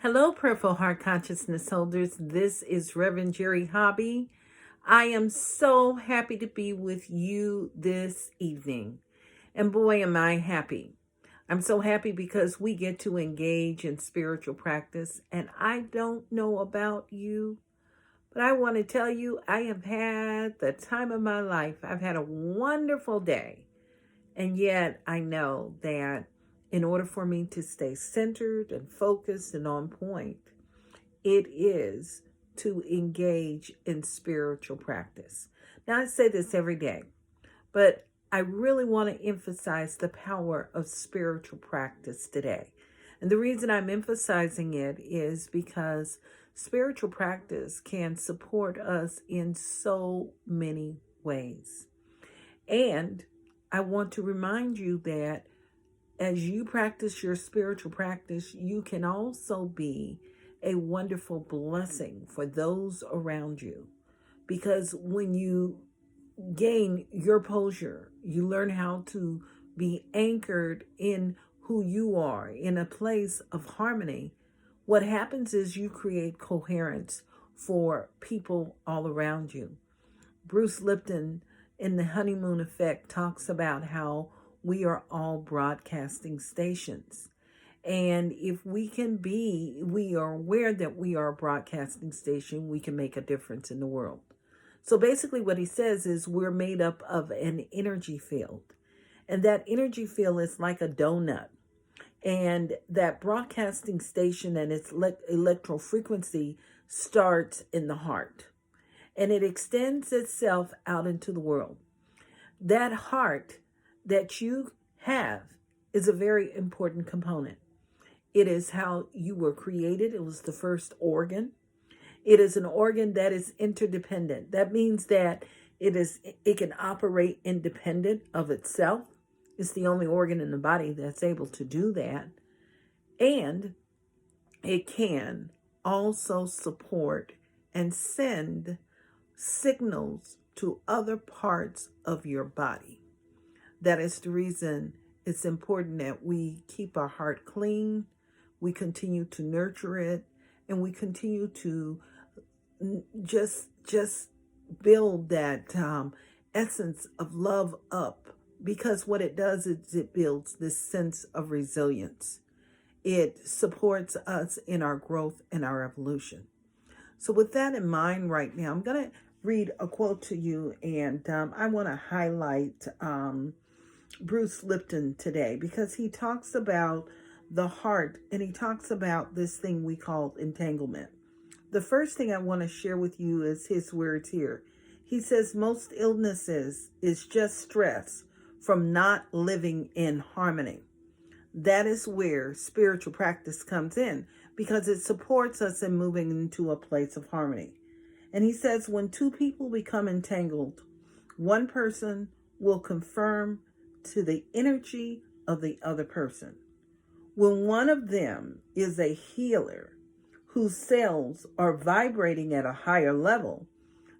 Hello, Purple Heart Consciousness holders. This is Reverend Jerry Hobby. I am so happy to be with you this evening. And boy, am I happy. I'm so happy because we get to engage in spiritual practice. And I don't know about you, but I want to tell you, I have had the time of my life. I've had a wonderful day. And yet I know that in order for me to stay centered and focused and on point, it is to engage in spiritual practice. Now, I say this every day, but I really want to emphasize the power of spiritual practice today. And the reason I'm emphasizing it is because spiritual practice can support us in so many ways. And I want to remind you that as you practice your spiritual practice, you can also be a wonderful blessing for those around you. Because when you gain your posture, you learn how to be anchored in who you are, in a place of harmony. What happens is you create coherence for people all around you. Bruce Lipton in The Honeymoon Effect talks about how we are all broadcasting stations. And if we are aware that we are a broadcasting station, we can make a difference in the world. So basically what he says is we're made up of an energy field. And that energy field is like a donut. And that broadcasting station and its electro frequency starts in the heart. And it extends itself out into the world. That heart that you have is a very important component. It is how you were created. It was the first organ. It is an organ that is interdependent. That means that it can operate independent of itself. It's the only organ in the body that's able to do that. And it can also support and send signals to other parts of your body. That is the reason it's important that we keep our heart clean, we continue to nurture it, and we continue to just build that essence of love up, because what it does is it builds this sense of resilience. It supports us in our growth and our evolution. So with that in mind right now, I'm going to read a quote to you, and I want to highlight Bruce Lipton today because he talks about the heart and he talks about this thing we call entanglement. The first thing I want to share with you is his words here. He says most illnesses is just stress from not living in harmony. That is where spiritual practice comes in because it supports us in moving into a place of harmony. And he says when two people become entangled, one person will confirm to the energy of the other person. When one of them is a healer whose cells are vibrating at a higher level,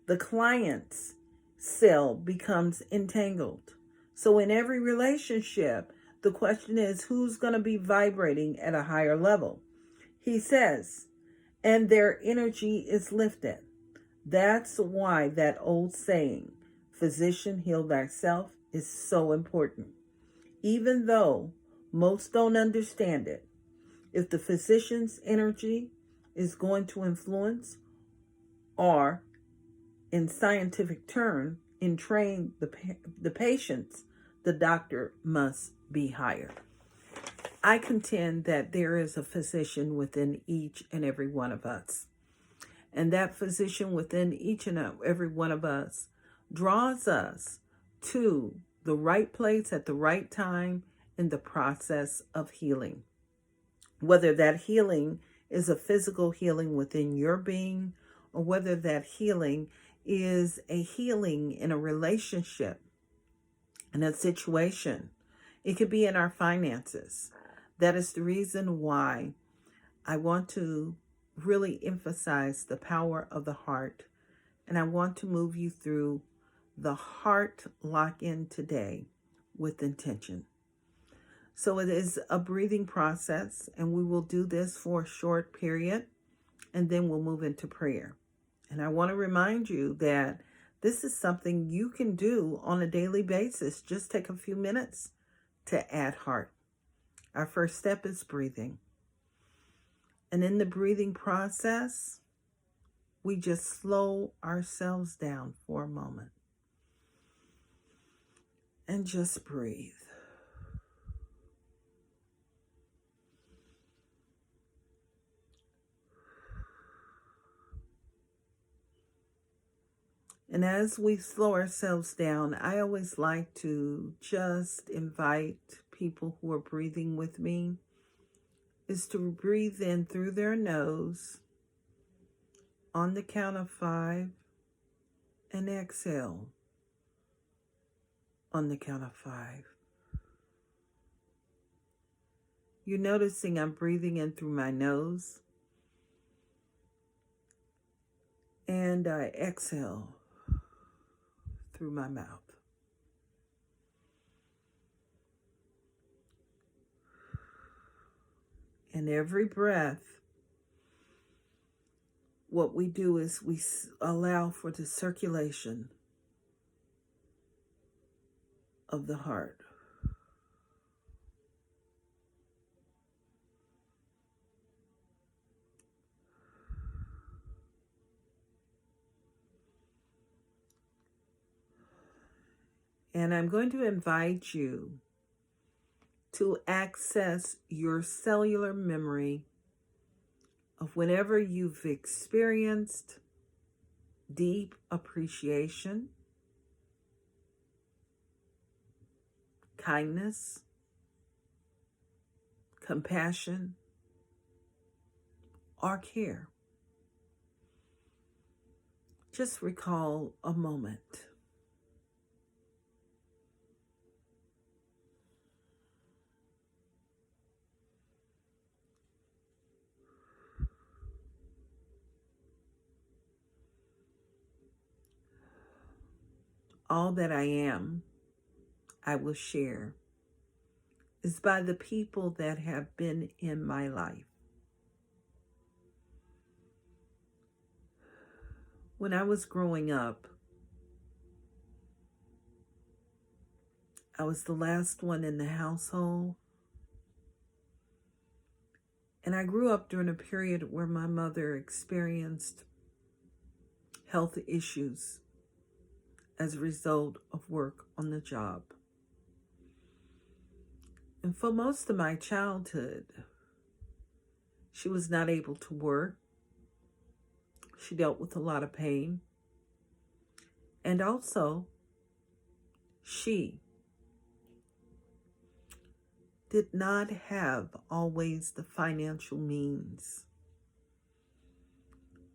the client's cell becomes entangled. So in every relationship, the question is who's going to be vibrating at a higher level? He says, and their energy is lifted. That's why that old saying, physician, heal thyself, is so important. Even though most don't understand it, if the physician's energy is going to influence, or in scientific term, entrain the patients, the doctor must be higher. I contend that there is a physician within each and every one of us. And that physician within each and every one of us draws us to the right place at the right time in the process of healing. Whether that healing is a physical healing within your being, or whether that healing is a healing in a relationship, in a situation. It could be in our finances. That is the reason why I want to really emphasize the power of the heart. And I want to move you through the heart lock-in today with intention. So it is a breathing process, and we will do this for a short period, and then we'll move into prayer. And I want to remind you that this is something you can do on a daily basis. Just take a few minutes to add heart. Our first step is breathing. And in the breathing process, we just slow ourselves down for a moment and just breathe. And as we slow ourselves down, I always like to just invite people who are breathing with me is to breathe in through their nose on the count of 5 and exhale on the count of 5. You're noticing I'm breathing in through my nose, and I exhale through my mouth. And every breath, what we do is we allow for the circulation of the heart. And I'm going to invite you to access your cellular memory of whenever you've experienced deep appreciation, kindness, compassion, or care. Just recall a moment. All that I am, I will share, is by the people that have been in my life. When I was growing up, I was the last one in the household. And I grew up during a period where my mother experienced health issues as a result of work on the job. And for most of my childhood, she was not able to work. She dealt with a lot of pain. And also, she did not have always the financial means.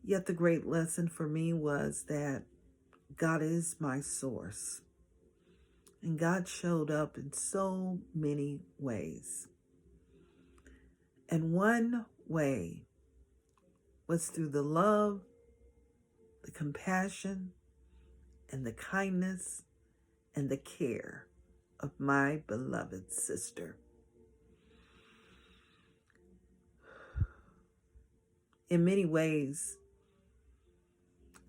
Yet the great lesson for me was that God is my source. And God showed up in so many ways. And one way was through the love, the compassion, and the kindness, and the care of my beloved sister. In many ways,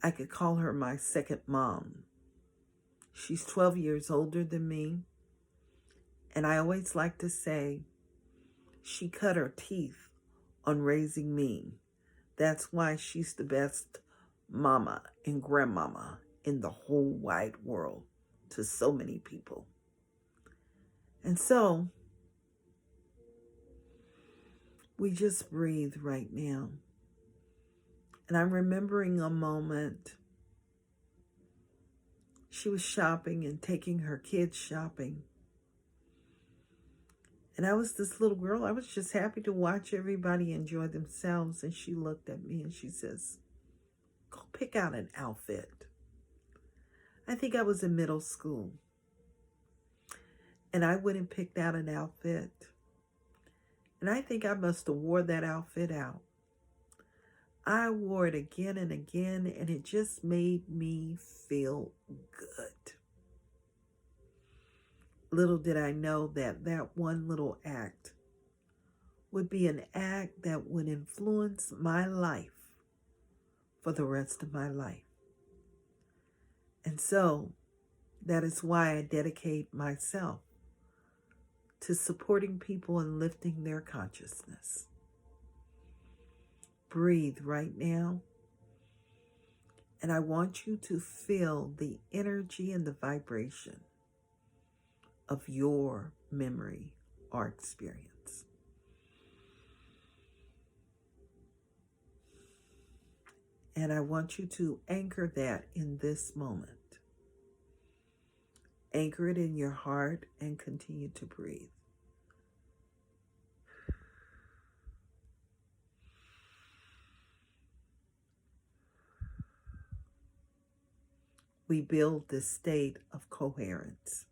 I could call her my second mom. She's 12 years older than me, and I always like to say she cut her teeth on raising me. That's why she's the best mama and grandmama in the whole wide world to so many people. And so, we just breathe right now. And I'm remembering a moment. She was shopping and taking her kids shopping. And I was this little girl. I was just happy to watch everybody enjoy themselves. And she looked at me and she says, "Go pick out an outfit." I think I was in middle school. And I went and picked out an outfit. And I think I must have wore that outfit out. I wore it again and again, and it just made me feel good. little did I know that that one little act would be an act that would influence my life for the rest of my life. And so that is why I dedicate myself to supporting people and lifting their consciousness. Breathe right now. And I want you to feel the energy and the vibration of your memory or experience. And I want you to anchor that in this moment. Anchor it in your heart and continue to breathe. We build this state of coherence.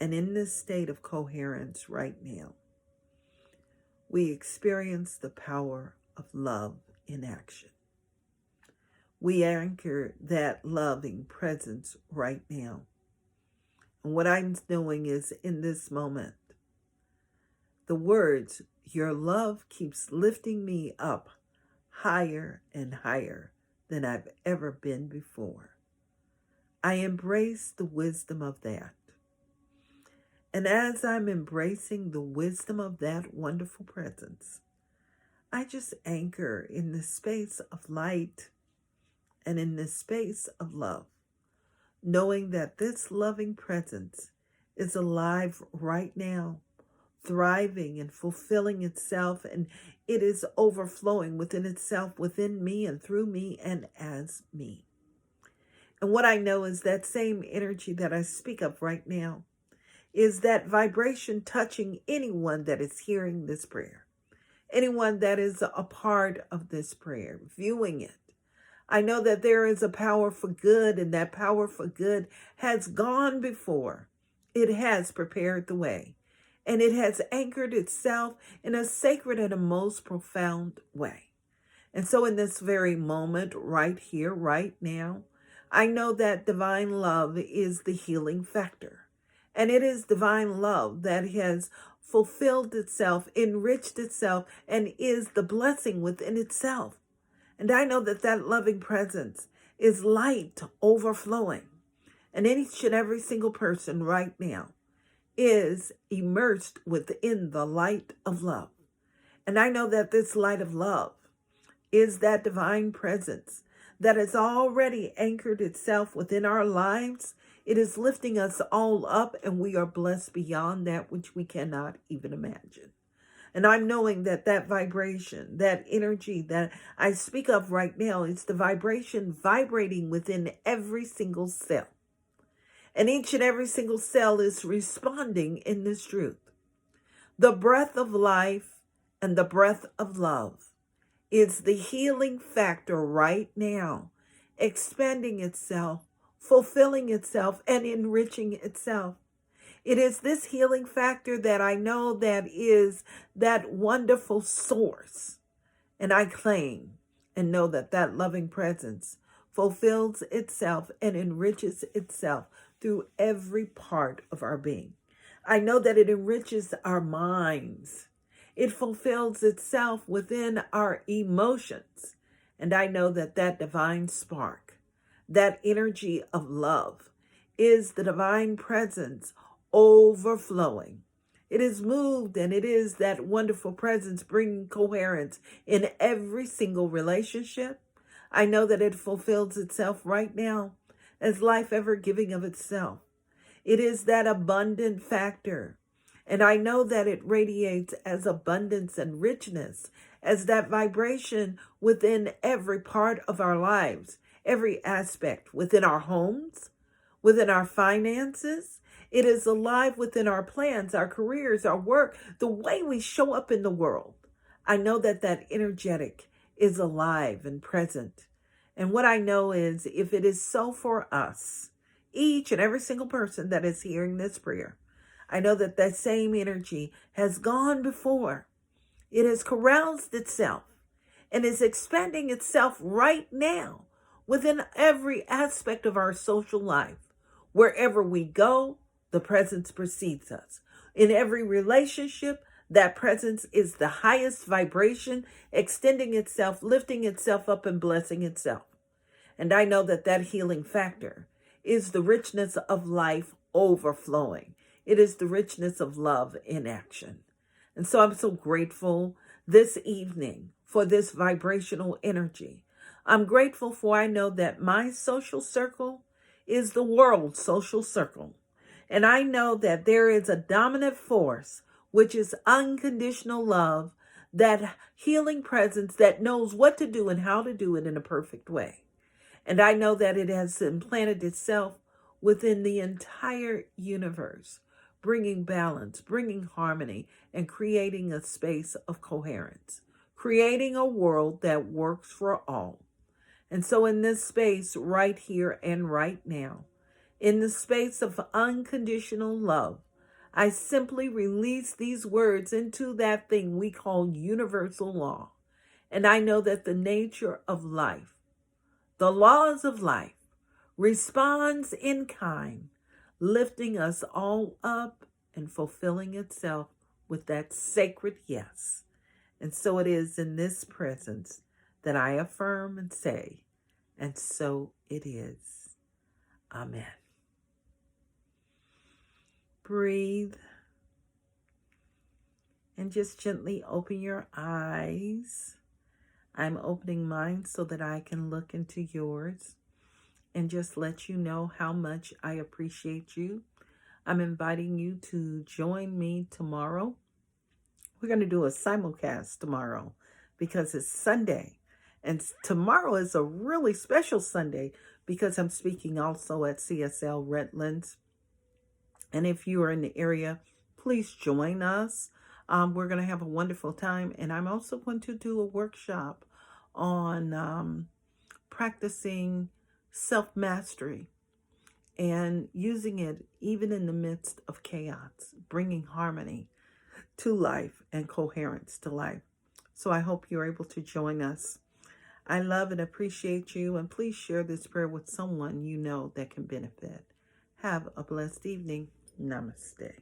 And in this state of coherence right now, we experience the power of love in action. We anchor that loving presence right now. And what I'm doing is, in this moment, the words, "Your love keeps lifting me up higher and higher than I've ever been before." I embrace the wisdom of that. And as I'm embracing the wisdom of that wonderful presence, I just anchor in the space of light and in this space of love, knowing that this loving presence is alive right now, thriving and fulfilling itself, and it is overflowing within itself, within me and through me and as me. And what I know is that same energy that I speak of right now is that vibration touching anyone that is hearing this prayer, anyone that is a part of this prayer, viewing it. I know that there is a power for good, and that power for good has gone before. It has prepared the way, and it has anchored itself in a sacred and a most profound way. And so in this very moment, right here, right now, I know that divine love is the healing factor. And it is divine love that has fulfilled itself, enriched itself, and is the blessing within itself. And I know that that loving presence is light overflowing. And each and every single person right now is immersed within the light of love. And I know that this light of love is that divine presence that has already anchored itself within our lives. It is lifting us all up, and we are blessed beyond that which we cannot even imagine. And I'm knowing that that vibration, that energy that I speak of right now, is the vibration vibrating within every single cell. And each and every single cell is responding in this truth. The breath of life and the breath of love is the healing factor right now, expanding itself, fulfilling itself, and enriching itself. It is this healing factor that I know that is that wonderful source. And I claim and know that that loving presence fulfills itself and enriches itself through every part of our being. I know that it enriches our minds. It fulfills itself within our emotions. And I know that that divine spark, that energy of love, is the divine presence overflowing. It is moved, and it is that wonderful presence bringing coherence in every single relationship. I know that it fulfills itself right now as life ever giving of itself. It is that abundant factor. And I know that it radiates as abundance and richness, as that vibration within every part of our lives, every aspect, within our homes, within our finances. It is alive within our plans, our careers, our work, the way we show up in the world. I know that that energetic is alive and present. And what I know is, if it is so for us, each and every single person that is hearing this prayer, I know that that same energy has gone before. It has caroused itself and is expanding itself right now within every aspect of our social life. Wherever we go, the presence precedes us. In every relationship, that presence is the highest vibration, extending itself, lifting itself up, and blessing itself. And I know that that healing factor is the richness of life overflowing. It is the richness of love in action. And so I'm so grateful this evening for this vibrational energy. I'm grateful for I know that my social circle is the world's social circle. And I know that there is a dominant force, which is unconditional love, that healing presence that knows what to do and how to do it in a perfect way. And I know that it has implanted itself within the entire universe, bringing balance, bringing harmony, and creating a space of coherence, creating a world that works for all. And so in this space right here and right now, in the space of unconditional love, I simply release these words into that thing we call universal law. And I know that the nature of life, the laws of life, responds in kind, lifting us all up and fulfilling itself with that sacred yes. And so it is in this presence that I affirm and say, and so it is. Amen. Breathe and just gently open your eyes. I'm opening mine so that I can look into yours and just let you know how much I appreciate you. I'm inviting you to join me tomorrow. We're going to do a simulcast tomorrow because it's Sunday. And tomorrow is a really special Sunday because I'm speaking also at CSL Redlands. And if you are in the area, please join us. We're going to have a wonderful time. And I'm also going to do a workshop on practicing self-mastery and using it even in the midst of chaos, bringing harmony to life and coherence to life. So I hope you're able to join us. I love and appreciate you, and please share this prayer with someone you know that can benefit. Have a blessed evening. Namaste.